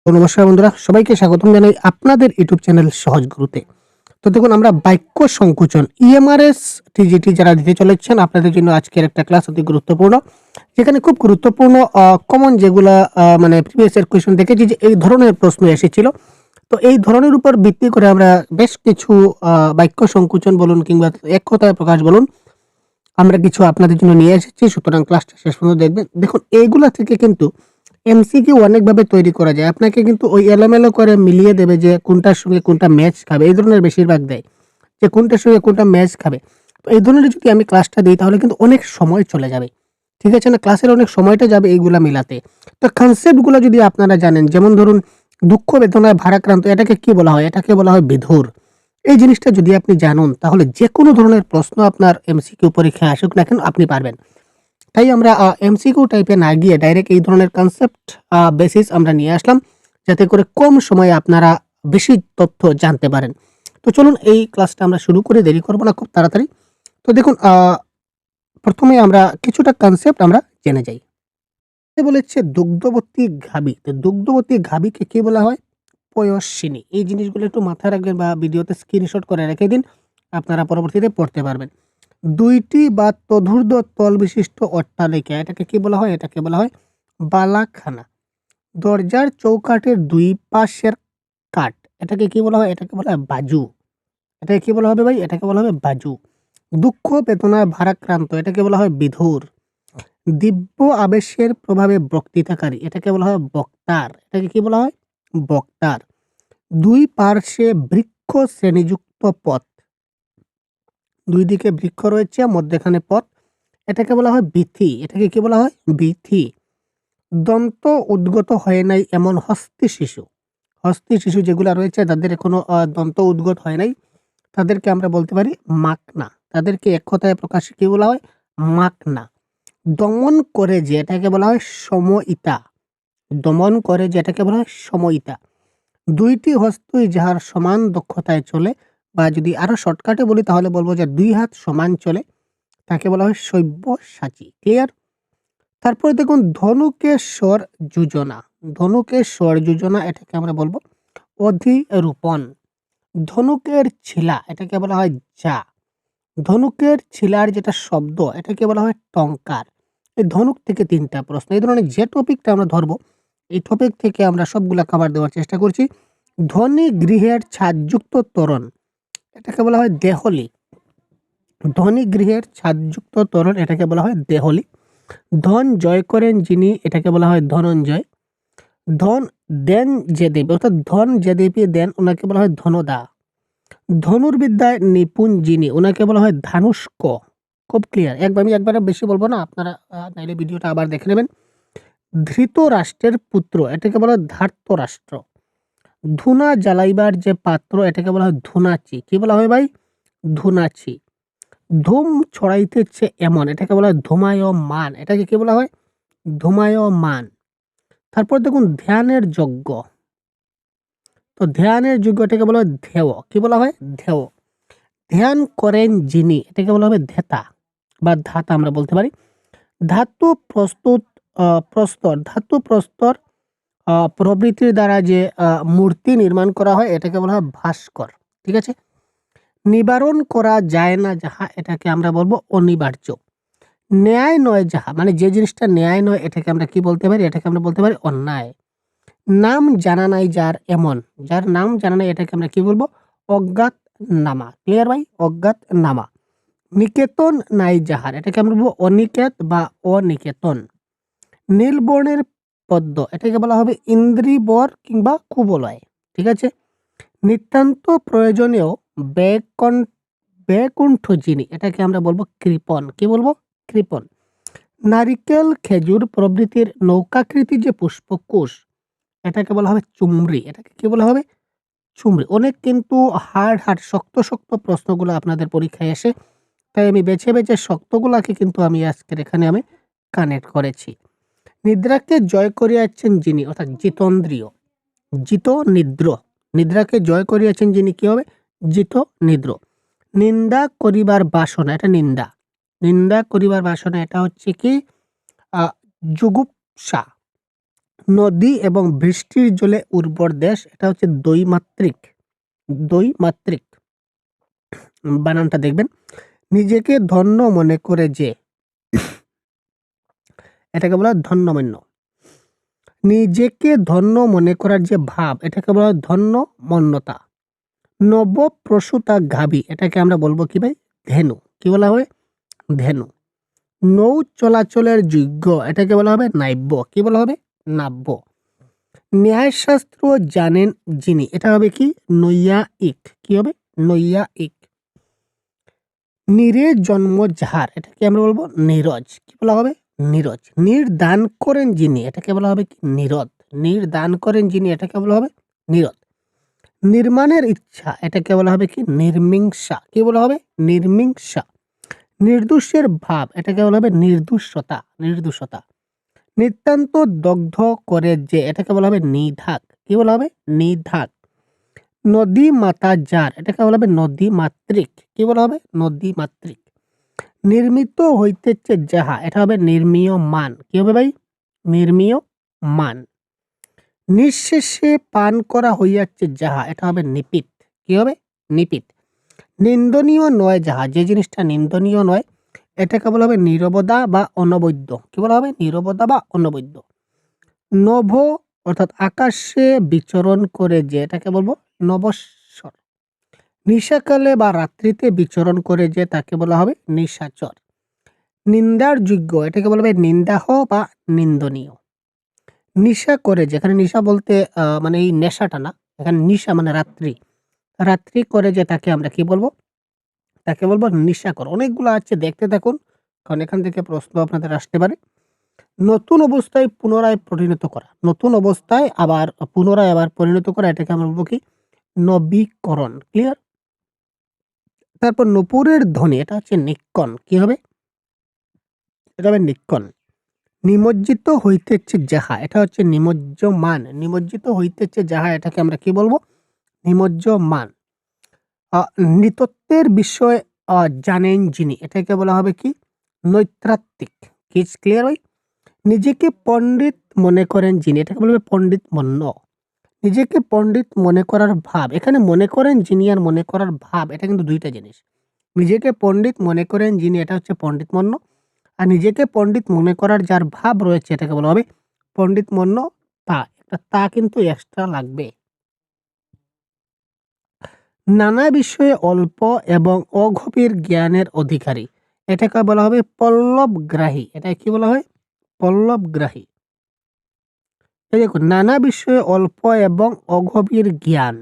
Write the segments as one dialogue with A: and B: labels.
A: তো নমস্কার বন্ধুরা, সবাইকে স্বাগতম জানাই আপনাদের ইউটিউব চ্যানেল সহজ গুরুতে। তো দেখুন, আমরা বাক্য সংকোচন ইএমআরএস টিজিটি যারা দিতে চলেছেন আপনাদের জন্য আজকের একটা ক্লাস অতি গুরুত্বপূর্ণ। যেখানে খুব গুরুত্বপূর্ণ কমন যেগুলা মানে প্রিভিয়াস ইয়ার কোয়েশ্চেন দেখেছি যে এই ধরনের প্রশ্ন এসেছিল। তো এই ধরনের উপর ভিত্তি করে আমরা বেশ কিছু বাক্য সংকোচন বলুন কিংবা এক কথায় প্রকাশ বলুন, আমরা কিছু আপনাদের জন্য নিয়ে এসেছি। সুতরাং ক্লাসটা শেষ পর্যন্ত দেখবেন। দেখুন, এইগুলা থেকে কিন্তু এমসিকিউ অনেকভাবে তৈরি করা যায়। আপনাকে কিন্তু ওই এলোমেলো করে মিলিয়ে দেবে যে কোনটার সঙ্গে কোনটা ম্যাচ খাবে। এই ধরনের বেশিরভাগ দেয় যে কোনটার সঙ্গে কোনটা ম্যাচ খাবে। তো এই ধরনের যদি আমি ক্লাসটা দিই তাহলে কিন্তু অনেক সময় চলে যাবে। ঠিক আছে না? ক্লাসের অনেক সময়টা যাবে এইগুলা মিলাতে। তো কনসেপ্টগুলো যদি আপনারা জানেন, যেমন ধরুন দুঃখ বেদনায় ভারাক্রান্ত, এটাকে কি বলা হয়? এটাকে বলা হয় বিধুর। এই জিনিসটা যদি আপনি জানুন তাহলে যেকোনো ধরনের প্রশ্ন আপনার এমসিকিউ পরীক্ষায় আসুক না কেন আপনি পারবেন। তাই আমরা এমসিকিউ টাইপে না গিয়ে ডাইরেক্ট এই ধরনের কনসেপ্ট বেসিস আমরা নিয়ে আসলাম, যাতে করে কম সময়ে আপনারা বেশি তথ্য জানতে পারেন। তো চলুন এই ক্লাসটা আমরা শুরু করি, দেরি করব না, খুব তাড়াতাড়ি। তো দেখুন, প্রথমে আমরা কিছুটা কনসেপ্ট আমরা জেনে যাই। এ বলেছে দুগ্ধবতী গাভী। তো দুগ্ধবতী গাভীকে কি বলা হয়? পয়স্বিনী। এই জিনিসগুলো একটু মাথায় রাখবেন বা ভিডিওতে স্ক্রিনশট করে রেখে দিন। আপনারা পরবর্তীতে পড়তে পারবেন। ২ টি বা তদূর্ধ্ব তল বিশিষ্ট অট্টালিকা, এটাকে কি বলা হয়? এটাকে বলা হয় বালাখানা। দরজার চৌকাঠের ২ পাশের কাঠ, এটাকে কি বলা হয়? এটাকে বলা হয় বাজু। এটাকে কি বলা হবে ভাই? এটাকে বলা হবে বাজু। দুঃখ বেদনায় ভারাক্রান্ত, এটাকে বলা হয় বিধুর। দিব্য আবেশের প্রভাবে বক্তৃতাকারী, এটাকে বলা হয় বক্তার। এটাকে কি বলা হয়? বক্তার। ২ পার্শ্বে বৃক্ষ শ্রেণীযুক্ত পথ, ২ দিকে বৃক্ষ রয়েছে, মধ্যেখানে পথ, এটাকে বলা হয় বীথি। এটাকে কি বলা হয়? বীথি। দন্ত উদ্গত হয় নাই এমন হস্তি শিশু। হস্তি শিশু যেগুলা রয়েছে তাদের এখনো দন্ত উদ্গত হয় নাই, তাদেরকে আমরা বলতে পারি মাকনা। তাদেরকে এক কথায় প্রকাশে কি বলা হয়? মাকনা। দমন করে যে, এটাকে বলা হয় সমইতা। দমন করে যে, এটাকে বলা হয় সমইতা। ২ টি হস্তই যাহার সমান দক্ষতায় চলে, বা যদি আরো শর্টকাটে বলি তাহলে বলব যে ২ হাত সমান চলে, তাকে বলা হয় সব্যসাচী। ক্লিয়ার? তারপরে দেখুন ধনুকেশ্বর যোজনা। ধনুকেশ্বর যোজনা, এটাকে আমরা বলবো অধিরূপণ। ধনুকের ছিলা, এটাকে বলা হয় যা। ধনুকের ছিলার যেটা শব্দ, এটাকে বলা হয় টঙ্কার। এই ধনুক থেকে ৩ টা প্রশ্ন। এই ধরনের যে টপিকটা আমরা ধরবো, এই টপিক থেকে আমরা সবগুলা কভার দেওয়ার চেষ্টা করছি। ধনী গৃহের ছাদযুক্ত তোরণ, এটাকে বলা হয় দেহলি। ধনী গৃহের ছাদযুক্ত তোরণ, এটাকে বলা হয় দেহলি। ধন জয় করেন যিনি, এটাকে বলা হয় ধনঞ্জয়। ধন দেন যে দেবে, অর্থাৎ ধন যে দেবে দেন, ওনাকে বলা হয় ধনদা। ধনুর্বিদ্যায় নিপুণ যিনি, ওনাকে বলা হয় ধানুষ্ক। খুব ক্লিয়ার। আমি একবারে বেশি বলবো না, আপনারা নাইলে ভিডিওটা আবার দেখে নেবেন। ধৃতরাষ্ট্রের পুত্র, এটাকে বলা হয় ধার্তরাষ্ট্র। ধুনা জ্বালাইবার যে পাত্র, এটাকে বলা হয় ধুনাচি। কি বলা হয় ভাই? ধুনাচি। ধূম ছড়াইতেছে এমন, এটাকে বলা হয় ধূমায়মান। এটাকে কি বলা হয়? ধূমায়মান। তারপর দেখুন ধ্যানের যজ্ঞ। তো ধ্যানের যজ্ঞ, এটাকে বলা হয় ধেয়। কি বলা হয়? ধেয়। ধ্যান করেন যিনি, এটাকে বলা হবে ধ্যাতা বা ধাতা আমরা বলতে পারি। ধাতু প্রস্তুত প্রস্তর, ধাতু প্রস্তর প্রভৃতির দ্বারা যে মূর্তি নির্মাণ করা হয়, এটাকে বলা হয় ভাস্কর। ঠিক আছে? নিবারণ করা যায় না যাহা, এটাকে আমরা বলবো অনিবার্য। ন্যায় নয় যাহা, মানে যে জিনিসটা ন্যায় নয়, এটাকে আমরা কি বলতে পারি? এটাকে আমরা বলতে পারি অন্যায়। নাম জানা নাই যার এমন, যার নাম জানা নাই, এটাকে আমরা কি বলবো? অজ্ঞাতনামা। ক্লিয়ার ভাই? অজ্ঞাতনামা। নিকেতন নাই যাহার, এটাকে আমরা বলবো অনিকেত বা অনিকেতন। নীলবর্ণের পদ্ম, এটাকে বলা হবে ইন্দ্রিবর কিংবা কুবলয়। ঠিক আছে? নিতান্ত প্রয়োজনীয় ব্যাকুণ্ঠ যিনি, এটাকে আমরা বলবো কৃপণ। কি বলবো? কৃপণ। নারিকেল খেজুর প্রভৃতির নৌকাকৃতি যে পুষ্পকোষ, এটাকে বলা হবে চুমরি। এটাকে কি বলা হবে? চুমরি। অনেক কিন্তু হার্ড শক্ত প্রশ্নগুলো আপনাদের পরীক্ষায় আসে। তাই আমি বেছে শক্তগুলাকে কিন্তু আমি আজকের এখানে আমি কানেক্ট করেছি। নিদ্রাকে জয় করিয়াছেন যিনি, অর্থাৎ জিতেন্দ্রিয়। জিত নিদ্র। নিদ্রাকে জয় করিয়াছেন যিনি, কি হবে? জিত নিদ্র। নিন্দা করিবার বাসনা, এটা নিন্দা। নিন্দা করিবার বাসনা, এটা হচ্ছে কি? জুগুপ্সা। নদী এবং বৃষ্টির জলে উর্বর দেশ, এটা হচ্ছে দ্বৈমাত্রিক। দ্বৈমাত্রিক বানানটা দেখবেন। নিজেকে ধন্য মনে করে যে, এটাকে বলা হয় ধন্যমন্য। নিজেকে ধন্য মনে করার যে ভাব, এটাকে বলা হয় ধন্য মন্যতা। নবপ্রসূতা গাভী, এটাকে আমরা বলবো কি ভাই? ধেনু। কি বলা হবে? ধেনু। নৌ চলাচলের যোগ্য, এটাকে বলা হবে নাব্য। কি বলা হবে? নাব্য। ন্যায়শাস্ত্র জানেন যিনি, এটা হবে কি? নৈয়ায়িক। কি হবে? নৈয়ায়িক। নীরে জন্ম যাহার, এটাকে আমরা বলবো নীরজ। কি বলা হবে? নীরজ। নির্দান করেন যিনি, এটাকে বলা হবে কি? নিরদ। নির্দান করেন যিনি, এটাকে বলা হবে নিরদ। নির্মাণের ইচ্ছা, এটাকে বলা হবে কি? নির্মিংসা। কি বলা হবে? নির্মিংসা। নির্দোষের ভাব, এটাকে বলা হবে নির্দোষতা। নির্দোষতা। নিতান্ত দগ্ধ করে যে, এটাকে বলা হবে নিধাক। কি বলা হবে? নিধাক। নদী মাতা যার, এটাকে বলা হবে নদী মাতৃক। কি বলা হবে? নদী মাতৃক। নির্মিত হইতেছে যাহা, এটা হবে নির্মীয় মান। কি হবে ভাই? নির্মীয় মান। নিঃশেষে পান করা হইয়াছে যাহা, এটা হবে নিপীত। কি হবে? নিপীত। নিন্দনীয় নয় যাহা, যে জিনিসটা নিন্দনীয় নয়, এটাকে বলা হবে নীরবতা বা অনবদ্য। কি বলা হবে? নীরবতা বা অনবদ্য। নভ অর্থাৎ আকাশে বিচরণ করে যে, এটাকে বলবো নভস্বর। নিশাকালে বা রাত্রিতে বিচরণ করে যে, তাকে বলা হবে নিশাচর। নিন্দার যোগ্য, এটাকে বলা হবে নিন্দাহ বা নিন্দনীয়। নিশা করে, যেখানে নিশা বলতে মানে এই নেশাটা না, এখানে নিশা মানে রাত্রি। রাত্রি করে যে, তাকে আমরা কি বলবো? তাকে বলবো নিশাকর। অনেকগুলো আছে, দেখতে থাকুন, কারণ এখান থেকে প্রশ্ন আপনাদের আসতে পারে। নতুন অবস্থায় পুনরায় পরিণত করা, নতুন অবস্থায় আবার পুনরায় আবার পরিণত করা, এটাকে আমরা বলবো কি? নবীকরণ। ক্লিয়ার? তারপর নূপুরের ধ্বনি, এটা হচ্ছে নিক্কণ। কি হবে? এটা হবে নিক্কণ। নিমজ্জিত হইতেছে যাহা, এটা হচ্ছে নিমজ্জমান। নিমজ্জিত হইতেছে যাহা, এটাকে আমরা কি বলবো? নিমজ্জমান। নৃতত্ত্বের বিষয় জানেন যিনি, এটাকে বলা হবে কি? নৈত্রাত্তিক। কি ক্লিয়ার হয়? নিজেকে পণ্ডিত মনে করেন যিনি, এটাকে বলবে পণ্ডিত মন্য। নিজেকে পণ্ডিত মনে করার ভাব, এখানে মনে করেন যিনি আর মনে করার ভাব, এটা কিন্তু দুইটা জিনিস। নিজেকে পণ্ডিত মনে করেন যিনি, এটা হচ্ছে পণ্ডিত মন্য। আর নিজেকে পণ্ডিত মনে করার যার ভাব রয়েছে, এটাকে বলা হবে পণ্ডিত মন্য। তা একটা তা কিন্তু এক্সট্রা লাগবে। নানা বিষয়ে অল্প এবং অগভীর জ্ঞানের অধিকারী, এটাকে বলা হবে পল্লবগ্রাহী। এটা কি বলা হয়? পল্লবগ্রাহী। এই দেখুন, নানা বিষয়ে অল্প এবং অগভীর জ্ঞান।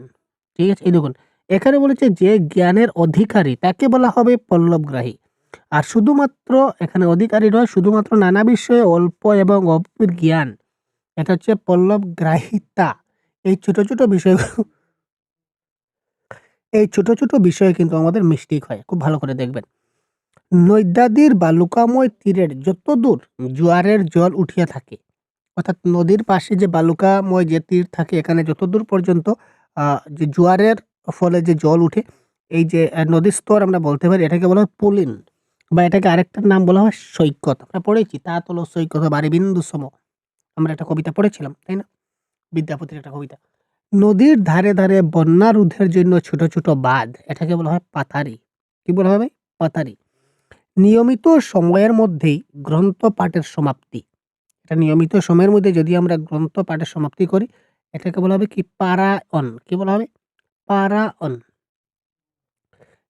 A: ঠিক আছে? এই দেখুন, এখানে বলেছে যে জ্ঞানের অধিকারী, তাকে বলা হবে পল্লবগ্রাহী। আর শুধুমাত্র এখানে অধিকারী নয়, শুধুমাত্র নানা বিষয়ে অল্প এবং অগভীর জ্ঞান, এটা হচ্ছে পল্লবগ্রাহিতা। এই ছোট ছোট বিষয়গুলো, এই ছোট ছোট বিষয়ে কিন্তু আমাদের মিস্টেক হয়, খুব ভালো করে দেখবেন। নৈদাদির বালুকাময় তীরের যতদূর জোয়ারের জল উঠিয়া থাকে, অর্থাৎ নদীর পাশে যে বালুকাময় যে তীর থাকে, এখানে যতদূর পর্যন্ত যে জোয়ারের ফলে যে জল উঠে, এই যে নদীর স্তর আমরা বলতে পারি, এটাকে বলা হয় পুলিন, বা এটাকে আরেকটার নাম বলা হয় সৈকত। আমরা পড়েছি, তা তোলো সৈকত বাড়ি বিন্দু সম। আমরা একটা কবিতা পড়েছিলাম, তাই না? বিদ্যাপতির একটা কবিতা। নদীর ধারে ধারে বন্যা রোধের জন্য ছোট ছোট বাঁধ, এটাকে বলা হয় পাথারি। কি বলা হবে? পাথারি। নিয়মিত সময়ের মধ্যেই গ্রন্থ পাঠের সমাপ্তি, এটা নিয়মিত সময়ের মধ্যে যদি আমরা গ্রন্থ পাঠের সমাপ্তি করি, এটাকে বলা হবে কি? পারায়ণ। কি বলা হবে? পারায়ণ।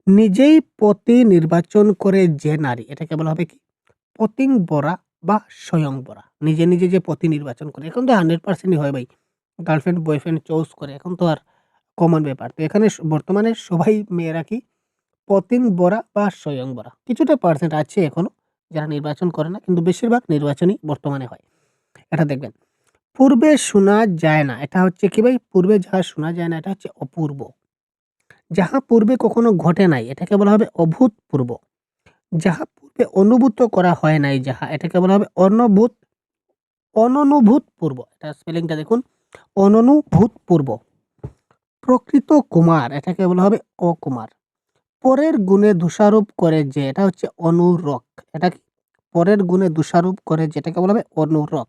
A: নিজেই পতি নির্বাচন করে যে নারী, এটাকে বলা হবে কি? পতিংবরা বা স্বয়ংবরা। নিজে নিজে যে পতি নির্বাচন করে, এখন তো 100%ই হয় ভাই, গার্লফ্রেন্ড বয়ফ্রেন্ড চুজ করে, এখন তো আর কমন ব্যাপার। তো এখানে বর্তমানে সবাই মেয়েরা কি? পতিংবরা বা স্বয়ংবরা। কিছুটা পার্সেন্ট আছে এখনো যারা নির্বাচন করে না, কিন্তু বেশিরভাগ নির্বাচনই বর্তমানে হয়। এটা দেখবেন। পূর্বে শোনা যায় না, এটা হচ্ছে কি ভাই? পূর্বে যাহা শোনা যায় না, এটা হচ্ছে অপূর্ব। যাহা পূর্বে কখনো ঘটে নাই, এটাকে বলা হবে অভূতপূর্ব। যাহা পূর্বে অনুভূত করা হয় নাই যাহা, এটাকে বলা হবে অননুভূতপূর্ব। এটা স্পেলিংটা দেখুন, অননুভূতপূর্ব। প্রকৃত কুমার, এটাকে বলা হবে অকুমার। পরের গুণে দোষারোপ করে যে, এটা হচ্ছে অনুরক। এটা কি? পরের গুণে দোষারোপ করে, যেটাকে বলা হবে অনুরক।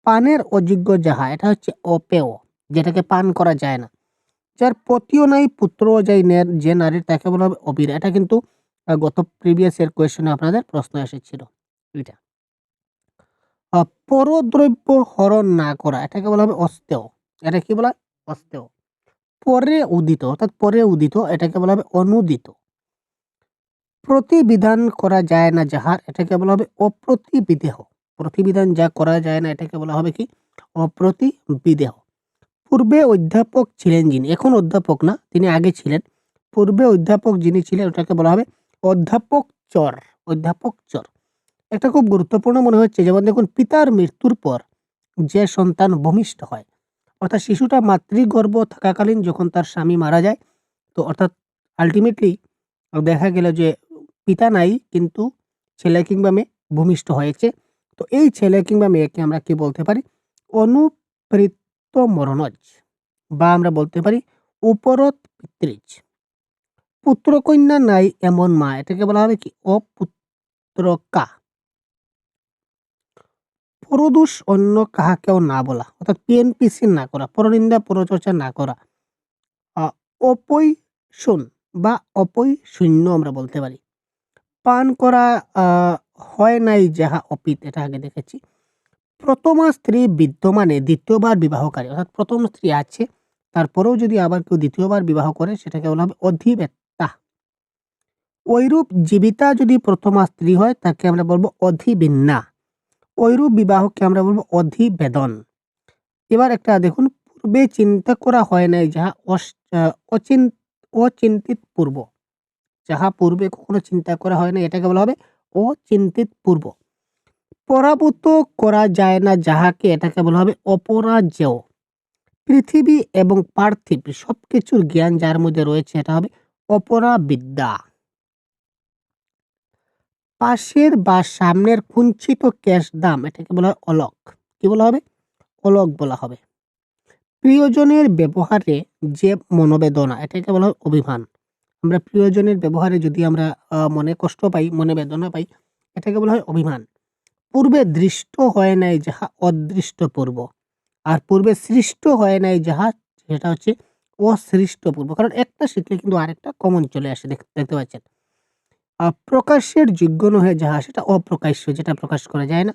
A: পানের অযোগ্য যাহা, এটা হচ্ছে অপেয়, যেটাকে পান করা যায় না। যার পতিও নাই পুত্রও যাই যে নারীর, তাকে বলা হবে অবীরা। এটা কিন্তু গত প্রিভিয়াস এর কোয়েশ্চনে আপনাদের প্রশ্ন এসেছিল এটা। পরদ্রব্য হরণ না করা, এটাকে বলা হবে অস্তেয়। এটা কি বলা হয়? অস্তেয়। পরে উদিত, অর্থাৎ পরে উদিত, এটাকে বলা হবে অনুদিত। প্রতিবিধান করা যায় না যাহার, এটাকে বলা হবে অপ্রতিবিদেহ। প্রতিবিধান যা করা যায় না, এটাকে বলা হবে কি? অপ্রতিবিদেহ। পূর্বে অধ্যাপক ছিলেন যিনি, এখন অধ্যাপক না, তিনি আগে ছিলেন। পূর্বে অধ্যাপক যিনি ছিলেন, ওটাকে বলা হবে অধ্যাপক চর। অধ্যাপক চর। একটা খুব গুরুত্বপূর্ণ মনে হচ্ছে, যেমন দেখুন, পিতার মৃত্যুর পর যে সন্তান ভূমিষ্ঠ হয়, অর্থাৎ শিশুটা মাতৃগর্ভ থাকাকালীন যখন তার স্বামী মারা যায়, তো অর্থাৎ আলটিমেটলি দেখা গেল যে পিতা নাই, কিন্তু ছেলে কিংবা মেয়ে ভূমিষ্ঠ হয়েছে। তো এই ছেলে কিংবা মেয়েকে আমরা কি বলতে পারি? অনুপৃত মরণজ, বা আমরা বলতে পারি উপরত পিতৃজ। পুত্রকন্যা নাই এমন মা, এটাকে বলা হবে কি? অপুত্রকা। পরদোষ অন্য কাহাকেও না বলা, অর্থাৎ পিএনপিসি না করা, পরনিন্দা পরচর্চা না করা। অপৈশূন্য বা অপৈশূন্য আমরা বলতে পারি। পান করা হয় নাই যাহা অপিত, এটা আগে দেখেছি। প্রথমা স্ত্রী বিদ্যমানে দ্বিতীয়বার বিবাহকারী, অর্থাৎ প্রথম স্ত্রী আছে, তারপরেও যদি আবার কেউ দ্বিতীয়বার বিবাহ করে, সেটাকে বলা হবে অধিবেত্তা। ঐরূপ জীবিতা যদি প্রথমা স্ত্রী হয়, তাকে আমরা বলবো অধিবিন্যা। ঐরূপ বিবাহকে আমরা বলবো অধিবেদন। এবার একটা দেখুন, পূর্বে চিন্তা করা হয় নাই যাহা অচিন্তিত পূর্ব। যাহা পূর্বে কখনো চিন্তা করা হয় না, এটাকে বলা হবে অচিন্তিত পূর্ব। পরাভূত করা যায় না যাহাকে, এটাকে বলা হবে অপরাজেয়। পৃথিবী এবং পার্থিব সবকিছুর জ্ঞান যার মধ্যে রয়েছে, এটা হবে অপরাবিদ্যা। পাশের বা সামনের কুঞ্চিত কেশ দাম, এটাকে বলা হয় অলক। কি বলা হবে? অলক বলা হবে। প্রিয়জনের ব্যবহারে যে মনোবেদনা, এটাকে বলা হয় অভিমান। আমরা প্রিয়জনের ব্যবহারে যদি আমরা মনে কষ্ট পাই, মনে বেদনা পাই, এটাকে বলা হয় অভিমান। পূর্বে দৃষ্ট হয় নাই যাহা অদৃষ্ট পূর্ব। আর পূর্বে সৃষ্ট হয় নাই যাহা, সেটা হচ্ছে অসৃষ্ট পূর্ব। কারণ একটা শিখলে কিন্তু আরেকটা কমন চলে আসে, দেখতে পাচ্ছেন। প্রকাশের যোগ্য নহে যাহা, সেটা অপ্রকাশ্য, যেটা প্রকাশ করা যায় না।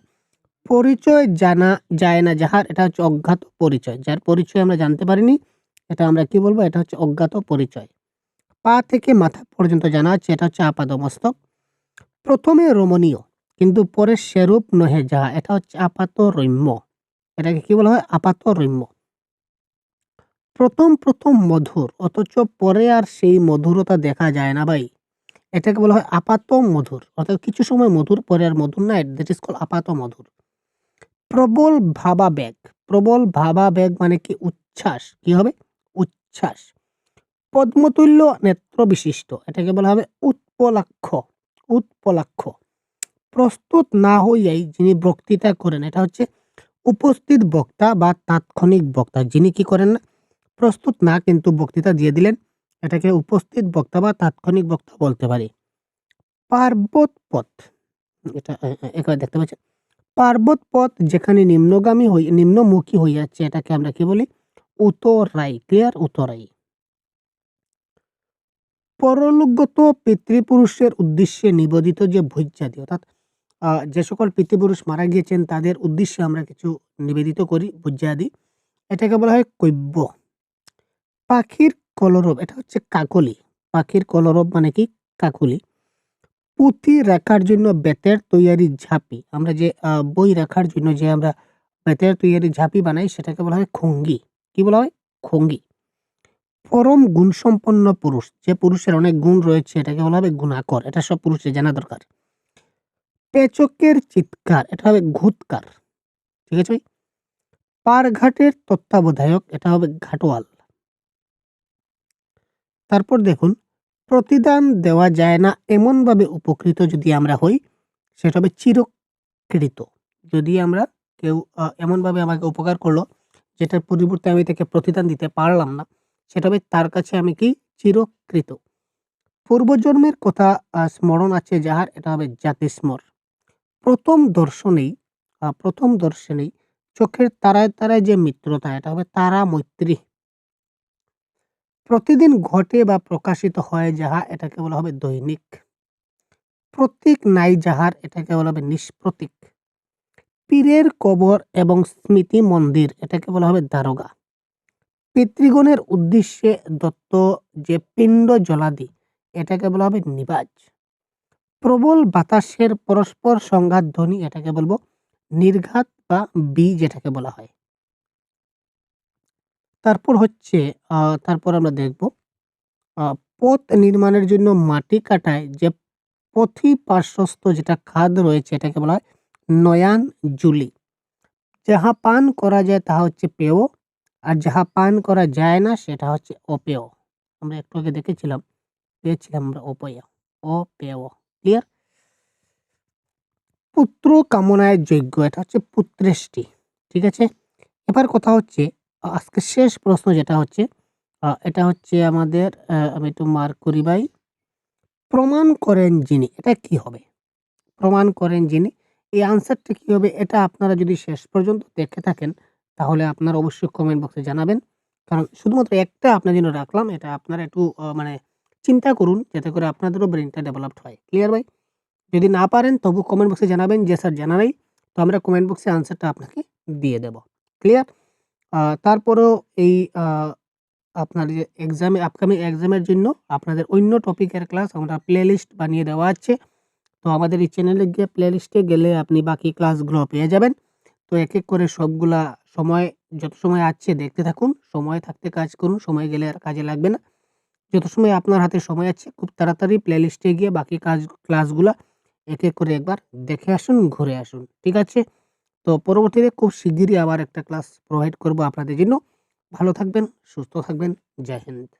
A: পরিচয় জানা যায় না যাহার, এটা হচ্ছে অজ্ঞাত পরিচয়। যার পরিচয় আমরা জানতে পারিনি, এটা আমরা কি বলবো? এটা হচ্ছে অজ্ঞাত পরিচয়। পা থেকে মাথা পর্যন্ত জানা আছে, এটা হচ্ছে আপাদমস্তক। প্রথমে রমণীয়, কিন্তু পরে সেরূপ নহে যাহা, এটা হচ্ছে আপাত রম্য। এটাকে কি বলা হয়? আপাত রম্য। প্রথম প্রথম মধুর, অথচ পরে আর সেই মধুরতা দেখা যায় না ভাই, এটাকে বলা হয় আপাত মধুর। অর্থাৎ কিছু সময় মধুর, পরে আর মধুর না, দ্যাট ইজ কল আপাত মধুর। প্রবল ভাবাবেগ, প্রবল ভাবাবেগ মানে কি? উচ্ছ্বাস। কি হবে? উচ্ছ্বাস। পদ্মতুল্য নেত্র বিশিষ্ট, এটাকে বলা হবে উৎপলাক্ষ। উৎপলাক্ষ। প্রস্তুত না হইয়াই যিনি বক্তৃতা করেন, এটা হচ্ছে উপস্থিত বক্তা বা তাৎক্ষণিক বক্তা। যিনি কি করেন না, প্রস্তুত না কিন্তু বক্তৃতা দিয়ে দিলেন, এটাকে উপস্থিত বক্তা বা তাৎক্ষণিক বক্তা বলতে পারি। পার্বত পথ, এটা এখানে দেখতে পাচ্ছেন, পার্বত পথ যেখানে নিম্নমুখী হইয়াছে, এটাকে আমরা কি বলি? উতরাই। ক্লিয়ার? উতরাই। পরলোকগত পিতৃপুরুষের উদ্দেশ্যে নিবেদিত যে ভোজ্যাদি, অর্থাৎ যে সকল পিতৃপুরুষ মারা গিয়েছেন, তাদের উদ্দেশ্যে আমরা কিছু নিবেদিত করি ভোজ্যাদি, এটাকে বলা হয় কৈব্য। পাখির কলরব, এটা হচ্ছে কাকলি। পাখির কলরব মানে কি? কাকলি। পুঁথি রাখার জন্য বেতের তৈয়ারি ঝাঁপি, আমরা যে বই রাখার জন্য যে আমরা বেতের তৈয়ারি ঝাঁপি বানাই, সেটাকে বলা হয় খঙ্গি। কি বলা হয়? খঙ্গি। পরম গুণসম্পন্ন পুরুষ, যে পুরুষের অনেক গুণ রয়েছে, এটাকে বলা হবে গুণাকর। এটা সব পুরুষের জানা দরকার। পেচকের চিৎকার, এটা হবে ঘুৎকার। ঠিক আছে ভাই? পারঘাটের তত্ত্বাবধায়ক, এটা হবে ঘাটোয়াল। তারপর দেখুন, প্রতিদান দেওয়া যায় না এমনভাবে উপকৃত যদি আমরা হই, সেটা হবে চিরকৃত। যদি আমরা কেউ এমনভাবে আমাকে উপকার করলো, যেটার পরিবর্তে আমি তাকে প্রতিদান দিতে পারলাম না, সেটা হবে তার কাছে আমি কি? চিরকৃত। পূর্বজন্মের কথা স্মরণ আছে যাহার, এটা হবে জাতিস্মর। প্রথম দর্শনেই চোখের তারায় তারায় যে মিত্রতা, এটা হবে তারা মৈত্রী। প্রতিদিন ঘটে বা প্রকাশিত হয় যাহা, এটাকে বলা হবে দৈনিক। প্রতীক নাই যাহার, এটাকে বলা হবে নিষ্প্রতীক। পীরের কবর এবং স্মৃতি মন্দির, এটাকে বলা হবে দারোগা। পিতৃগণের উদ্দেশ্যে দত্ত যে পিণ্ড জলাদি, এটাকে বলা হবে নিবাজ। প্রবল বাতাসের পরস্পর সংঘাত ধ্বনি, এটাকে বলবো নির্ঘাত বা বীজ, এটাকে বলা হয়। তারপর হচ্ছে তারপর আমরা দেখব পথ নির্মাণের জন্য মাটি কাটায় যে পথি পার্শ্বস্থ যেটা খাদ রয়েছে, এটাকে বলা হয় নয়ান জুলি। যাহা পান করা যায় তাহা হচ্ছে পেয়, আর যাহা পান করা যায় না সেটা হচ্ছে অপেয়। আমরা একটু আগে দেখেছিলাম, পেয়েছিলাম আমরা অপেয়। ক্লিয়ার? পুত্র কামনায় যজ্ঞ, এটা হচ্ছে পুত্রেষ্টি। ঠিক আছে, এবার কথা হচ্ছে আজকে শেষ প্রশ্ন যেটা হচ্ছে এটা হচ্ছে আমাদের আমি একটু মার্ক করি ভাই। প্রমাণ করেন যিনি, এটা কি হবে? প্রমাণ করেন যিনি, এই আনসারটা কি হবে? এটা আপনারা যদি শেষ পর্যন্ত দেখে থাকেন তাহলে আপনারা অবশ্যই কমেন্ট বক্সে জানাবেন। কারণ শুধুমাত্র একটা আপনার জন্য রাখলাম, এটা আপনারা একটু মানে চিন্তা করুন যাতে করে আপনাদেরও ব্রেনটা ডেভেলপড হয়। ক্লিয়ার ভাই? যদি না পারেন তবু কমেন্ট বক্সে জানাবেন যে স্যার জানা নেই, তো আমরা কমেন্ট বক্সে আনসারটা আপনাকে দিয়ে দেব। ক্লিয়ার? তারপরেও এই আপনার যে এক্সামে আপকামিং এক্সামের জন্য আপনাদের অন্য টপিকের ক্লাস আমরা প্লেলিস্ট বানিয়ে দেওয়া আছে। তো আমাদের এই চ্যানেলে গিয়ে প্লেলিস্টে গেলে আপনি বাকি ক্লাসগুলো পেয়ে যাবেন। তো এক এক করে সবগুলা সময়, যত সময় আছে দেখতে থাকুন। সময় থাকতে কাজ করুন, সময় গেলে আর কাজে লাগবে না। যত সময় আপনার হাতে সময় আছে খুব তাড়াতাড়ি প্লেলিস্টে গিয়ে বাকি ক্লাসগুলা এক এক করে একবার দেখে আসুন, ঘুরে আসুন। ঠিক আছে? তো পরবর্তীতে খুব শিগগিরই আবার একটা ক্লাস প্রোভাইড করব আপনাদের জন্য। ভালো থাকবেন, সুস্থ থাকবেন। জয় হিন্দ।